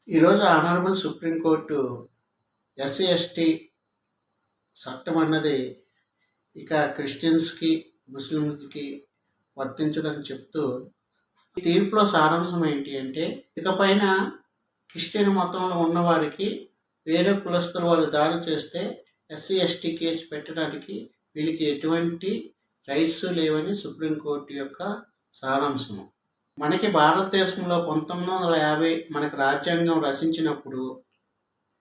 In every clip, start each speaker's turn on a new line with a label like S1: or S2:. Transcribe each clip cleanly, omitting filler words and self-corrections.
S1: ఈరోజు honourable supreme court SC ST చట్టం అన్నది ఇక క్రిస్టియన్స్కి ముస్లింలకి వర్తించదని చెప్తూ ఈ తీర్పులో సారాంశం ఏంటి అంటే ఇకపైన క్రిస్టియన్ మతంలో ఉన్నవారికి వేరే కులస్తుల వాళ్ళు దాడి చేస్తే ఎస్సీ ఎస్టీ కేసు పెట్టడానికి వీళ్ళకి ఎటువంటి రైట్స్ లేవని సుప్రీంకోర్టు యొక్క సారాంశము. మనకి భారతదేశంలో 1950 మనకి రాజ్యాంగం రచించినప్పుడు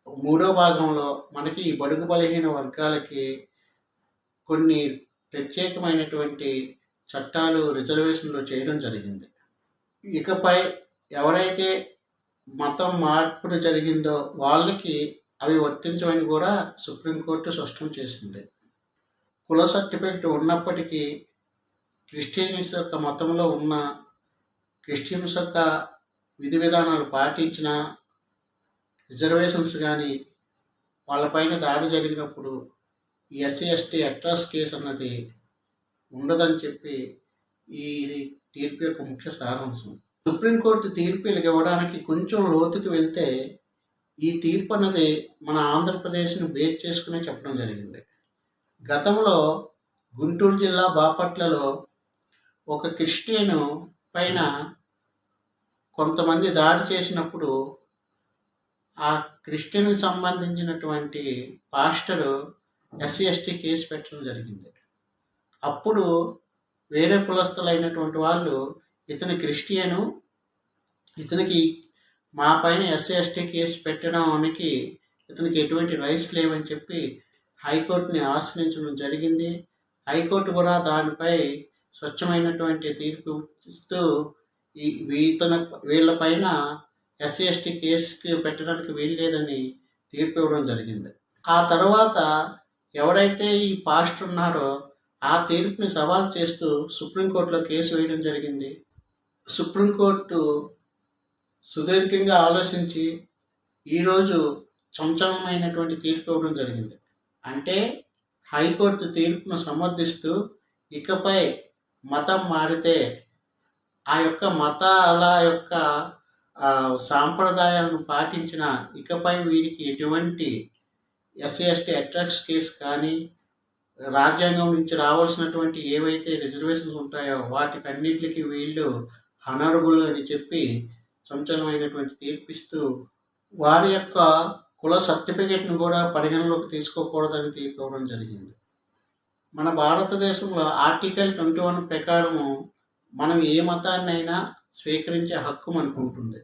S1: 3వ భాగంలో మనకి ఈ బడుగు బలహీన వర్గాలకి కొన్ని ప్రత్యేకమైనటువంటి చట్టాలు రిజర్వేషన్లో చేయడం జరిగింది. ఇకపై ఎవరైతే మతం మార్పు జరిగిందో వాళ్ళకి అవి వర్తించవని కూడా సుప్రీంకోర్టు స్పష్టం చేసింది. కుల సర్టిఫికెట్ ఉన్నప్పటికీ క్రిస్టియన్స్ యొక్క మతంలో ఉన్న క్రిస్టియన్స్ యొక్క విధి విధానాలు పాటించిన రిజర్వేషన్స్ కానీ వాళ్ళపైన దాడి జరిగినప్పుడు ఈ ఎస్సీ ఎస్టీ అట్రాస్ కేసు అన్నది ఉండదని చెప్పి ఈ తీర్పు యొక్క ముఖ్య సారాంశం. సుప్రీంకోర్టు తీర్పు ఇవ్వడానికి కొంచెం లోతుకి వెళ్తే ఈ తీర్పు అన్నది మన ఆంధ్రప్రదేశ్ని బేస్ చేసుకునే చెప్పడం జరిగింది. గతంలో గుంటూరు జిల్లా బాపట్లలో ఒక క్రిస్టియను పైన కొంతమంది దాడి చేసినప్పుడు ఆ క్రిస్టియన్కి సంబంధించినటువంటి పాస్టరు ఎస్సీ ఎస్టీ కేసు పెట్టడం జరిగింది. అప్పుడు వేరే కులస్తులైనటువంటి వాళ్ళు ఇతని క్రిస్టియను, ఇతనికి మా పైన ఎస్సీ ఎస్టీ కేసు పెట్టడానికి ఇతనికి ఎటువంటి రైట్స్ లేవని చెప్పి హైకోర్టుని ఆశ్రయించడం జరిగింది. హైకోర్టు కూడా దానిపై స్వచ్ఛమైనటువంటి తీర్పు ఇస్తూ వీళ్ళపైన ఎస్సీ ఎస్టీ కేసుకి పెట్టడానికి వీల్లేదని తీర్పు ఇవ్వడం జరిగింది. ఆ తర్వాత ఎవరైతే ఈ పాస్టర్ ఉన్నారో ఆ తీర్పుని సవాల్ చేస్తూ సుప్రీంకోర్టులో కేసు వేయడం జరిగింది. సుప్రీంకోర్టు సుదీర్ఘంగా ఆలోచించి ఈరోజు సంచలనమైనటువంటి తీర్పు ఇవ్వడం జరిగింది. అంటే హైకోర్టు తీర్పును సమర్థిస్తూ ఇకపై మతం మారితే ఆ యొక్క మతాల యొక్క సాంప్రదాయాలను పాటించిన ఇకపై వీరికి ఎటువంటి ఎస్సీ ఎస్టీ అట్రాక్స్ కేసు కానీ రాజ్యాంగం నుంచి రావాల్సినటువంటి ఏవైతే రిజర్వేషన్స్ ఉంటాయో వాటికి అన్నిటికీ వీళ్ళు అనర్హులు అని చెప్పి సంచలనమైనటువంటి తీర్పిస్తూ వారి యొక్క కుల సర్టిఫికేట్ను కూడా పరిగణలోకి తీసుకోకూడదని తీర్పు ఇవ్వడం జరిగింది. మన భారతదేశంలో ఆర్టికల్ 21 ప్రకారము మనం ఏ మతాన్నైనా స్వీకరించే హక్కు మనకు ఉంటుంది.